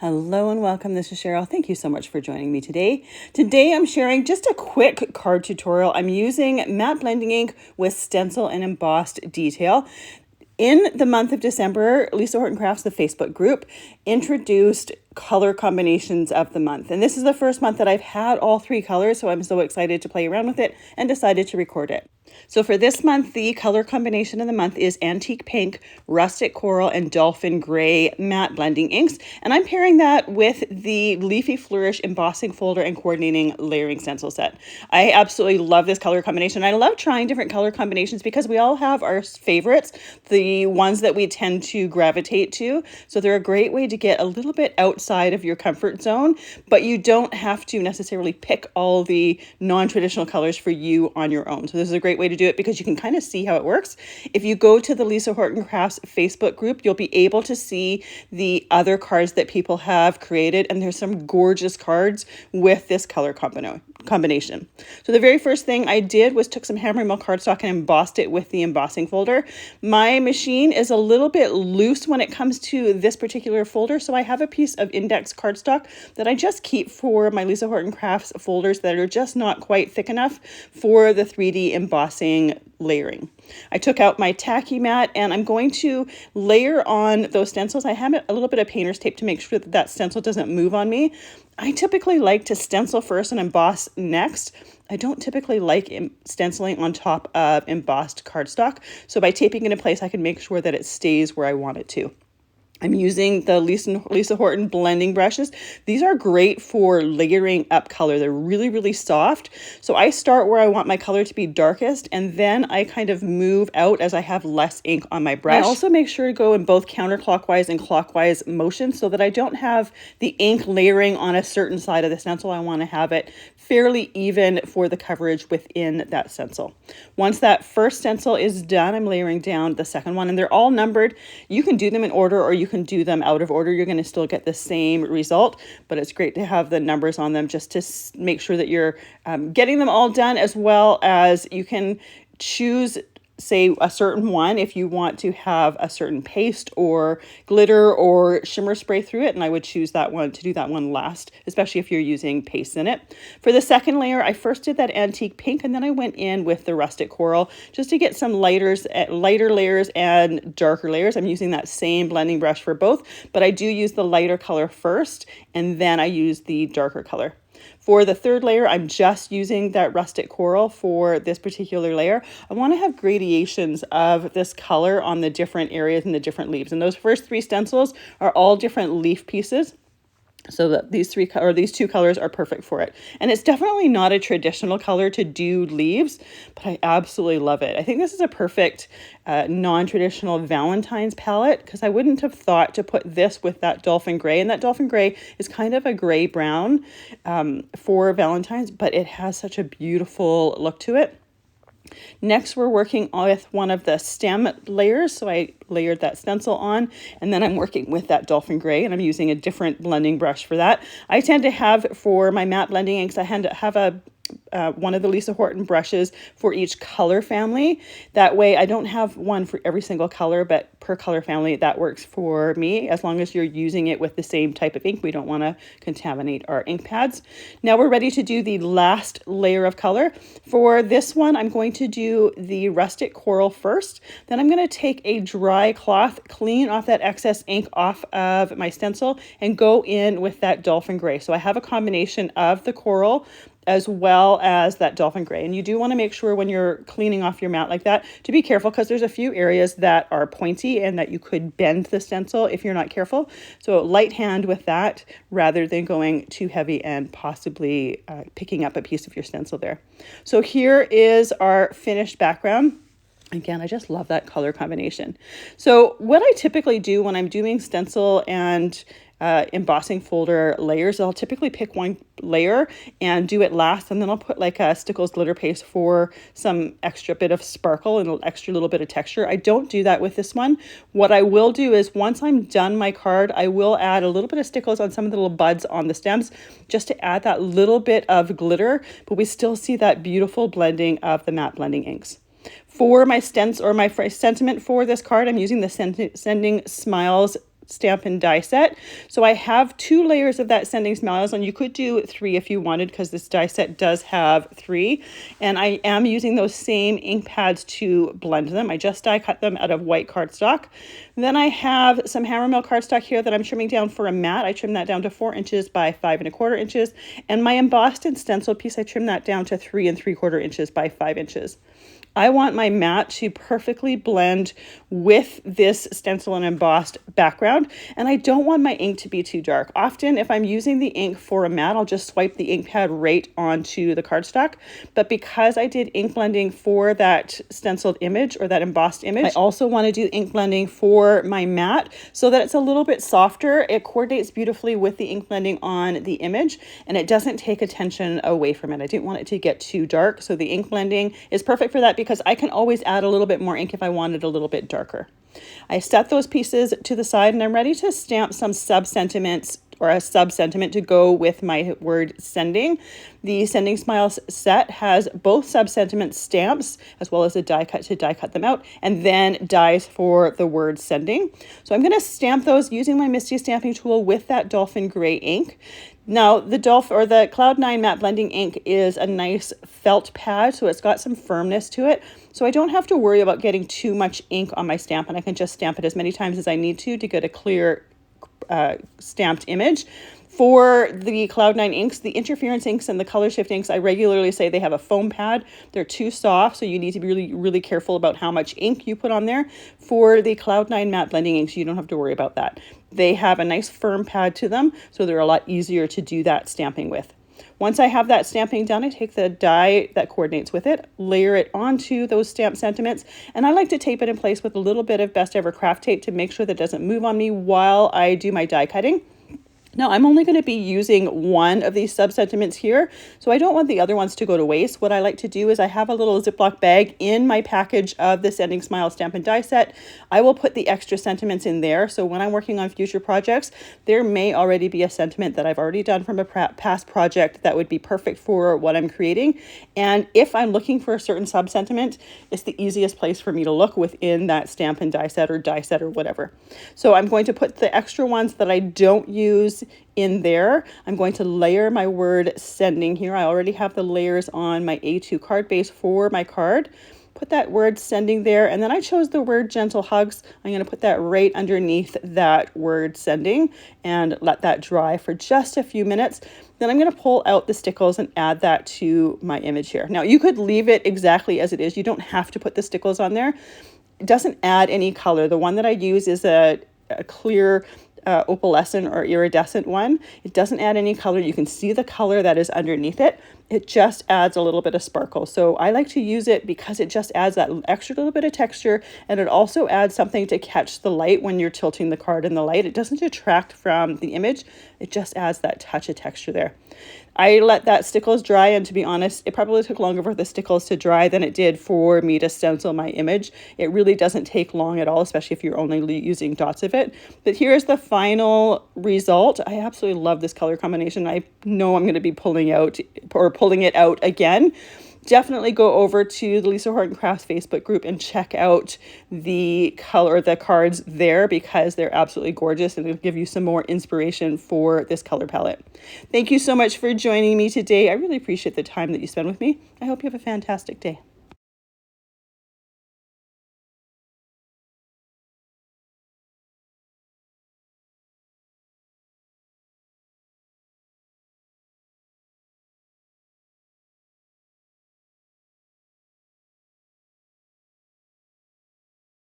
Hello and welcome. This is Cheryl. Thank you so much for joining me today. Today I'm sharing just a quick card tutorial. I'm using matte blending ink with stencil and embossed detail. In the month of December, Lisa Horton Crafts, the Facebook group, introduced color combinations of the month. And this is the first month that I've had all three colors, so I'm so excited to play around with it and decided to record it. So for this month, the color combination of the month is Antique Pink, Rustic Coral, and Dolphin Gray matte blending inks. And I'm pairing that with the Leafy Flourish embossing folder and coordinating layering stencil set. I absolutely love this color combination. I love trying different color combinations because we all have our favorites, the ones that we tend to gravitate to. So they're a great way to get a little bit outside of your comfort zone, but you don't have to necessarily pick all the non-traditional colors for you on your own. So this is a great way to do it because you can kind of see how it works. If you go to the Lisa Horton Crafts Facebook group, you'll be able to see the other cards that people have created, and there's some gorgeous cards with this color combination. So the very first thing I did was took some Hammermill Cardstock and embossed it with the embossing folder. My machine is a little bit loose when it comes to this particular folder, so I have a piece of index cardstock that I just keep for my Lisa Horton Crafts folders that are just not quite thick enough for the 3D embossing layering. I took out my Tacky Mat and I'm going to layer on those stencils. I have a little bit of painter's tape to make sure that that stencil doesn't move on me. I typically like to stencil first and emboss next. I don't typically like stenciling on top of embossed cardstock. So by taping it in place, I can make sure that it stays where I want it to. I'm using the Lisa Horton blending brushes. These are great for layering up color. They're really, really soft. So I start where I want my color to be darkest, and then I kind of move out as I have less ink on my brush. I also make sure to go in both counterclockwise and clockwise motion so that I don't have the ink layering on a certain side of the stencil. I want to have it fairly even for the coverage within that stencil. Once that first stencil is done, I'm layering down the second one, and they're all numbered. You can do them in order or you can do them out of order. You're going to still get the same result, but it's great to have the numbers on them just to make sure that you're getting them all done, as well as you can choose, say, a certain one if you want to have a certain paste or glitter or shimmer spray through it, and I would choose that one to do that one last, especially if you're using paste in it. For the second layer, I first did that Antique Pink, and then I went in with the Rustic Coral just to get some lighter layers and darker layers. I'm using that same blending brush for both, but I do use the lighter color first, and then I use the darker color. For the third layer, I'm just using that Rustic Coral for this particular layer. I want to have gradations of this color on the different areas and the different leaves. And those first three stencils are all different leaf pieces, so that these two colors are perfect for it. And it's definitely not a traditional color to do leaves, but I absolutely love it. I think this is a perfect non-traditional Valentine's palette, because I wouldn't have thought to put this with that Dolphin Gray. And that Dolphin Gray is kind of a gray brown for Valentine's, but it has such a beautiful look to it. Next, we're working with one of the stem layers. So I layered that stencil on, and then I'm working with that Dolphin Gray, and I'm using a different blending brush for that. I tend to have, for my matte blending inks, I have one of the Lisa Horton brushes for each color family. That way I don't have one for every single color, but per color family, that works for me. As long as you're using it with the same type of ink, we don't want to contaminate our ink pads. Now we're ready to do the last layer of color. For this one, I'm going to do the Rustic Coral first. Then I'm going to take a dry cloth, clean off that excess ink off of my stencil, and go in with that Dolphin Gray. So I have a combination of the coral as well as that Dolphin Gray. And you do want to make sure when you're cleaning off your mat like that to be careful, because there's a few areas that are pointy and that you could bend the stencil if you're not careful. So light hand with that rather than going too heavy and possibly picking up a piece of your stencil there. So here is our finished background. Again, I just love that color combination. So what I typically do when I'm doing stencil and embossing folder layers, I'll typically pick one layer and do it last, and then I'll put like a Stickles glitter paste for some extra bit of sparkle and an extra little bit of texture. I don't do that with this one. What I will do is once I'm done my card, I will add a little bit of Stickles on some of the little buds on the stems just to add that little bit of glitter, but we still see that beautiful blending of the matte blending inks. For my sentiment for this card, I'm using the Sending Smiles Stampin' Die set. So I have 2 layers of that Sending Smiles, and you could do 3 if you wanted, because this die set does have 3. And I am using those same ink pads to blend them. I just die cut them out of white cardstock. Then I have some Hammermill cardstock here that I'm trimming down for a mat. I trimmed that down to 4 inches by 5 1/4 inches. And my embossed and stenciled piece, I trimmed that down to 3 3/4 inches by 5 inches. I want my mat to perfectly blend with this stencil and embossed background, and I don't want my ink to be too dark. Often, if I'm using the ink for a mat, I'll just swipe the ink pad right onto the cardstock. But because I did ink blending for that stenciled image or that embossed image, I also want to do ink blending for my mat so that it's a little bit softer. It coordinates beautifully with the ink blending on the image, and it doesn't take attention away from it. I didn't want it to get too dark, so the ink blending is perfect for that, because I can always add a little bit more ink if I wanted a little bit darker. I set those pieces to the side, and I'm ready to stamp some sub-sentiments or a sub-sentiment to go with my word sending. The Sending Smiles set has both sub-sentiment stamps as well as a die cut to die cut them out, and then dies for the word sending. So I'm going to stamp those using my Misti stamping tool with that Dolphin gray ink. Now, the Dolphin or the Cloud 9 matte blending ink is a nice felt pad, so it's got some firmness to it. So I don't have to worry about getting too much ink on my stamp, and I can just stamp it as many times as I need to get a clear stamped image. For the Cloud 9 inks, the interference inks and the color shift inks, I regularly say they have a foam pad. They're too soft, so you need to be really, really careful about how much ink you put on there. For the Cloud 9 matte blending inks, you don't have to worry about that. They have a nice firm pad to them, so they're a lot easier to do that stamping with. Once I have that stamping done, I take the die that coordinates with it, layer it onto those stamp sentiments, and I like to tape it in place with a little bit of Best Ever Craft tape to make sure that it doesn't move on me while I do my die cutting. Now, I'm only going to be using one of these sub-sentiments here, so I don't want the other ones to go to waste. What I like to do is I have a little Ziploc bag in my package of the Sending Smiles Stampin' Die set. I will put the extra sentiments in there, so when I'm working on future projects, there may already be a sentiment that I've already done from a past project that would be perfect for what I'm creating. And if I'm looking for a certain sub-sentiment, it's the easiest place for me to look within that Stampin' Die set or whatever. So I'm going to put the extra ones that I don't use in there. I'm going to layer my word sending here. I already have the layers on my A2 card base for my card. Put that word sending there, and then I chose the word gentle hugs. I'm going to put that right underneath that word sending and let that dry for just a few minutes. Then I'm going to pull out the Stickles and add that to my image here. Now, you could leave it exactly as it is. You don't have to put the Stickles on there. It doesn't add any color. The one that I use is a clear opalescent or iridescent one. It doesn't add any color. You can see the color that is underneath it. It just adds a little bit of sparkle. So I like to use it because it just adds that extra little bit of texture, and it also adds something to catch the light when you're tilting the card in the light. It doesn't detract from the image. It just adds that touch of texture there. I let that Stickles dry, and to be honest, it probably took longer for the Stickles to dry than it did for me to stencil my image. It really doesn't take long at all, especially if you're only using dots of it. But here's the final result. I absolutely love this color combination. I know I'm going to be pulling it out again. Definitely go over to the Lisa Horton Crafts Facebook group and check out the cards there, because they're absolutely gorgeous and it'll give you some more inspiration for this color palette. Thank you so much for joining me today. I really appreciate the time that you spend with me. I hope you have a fantastic day.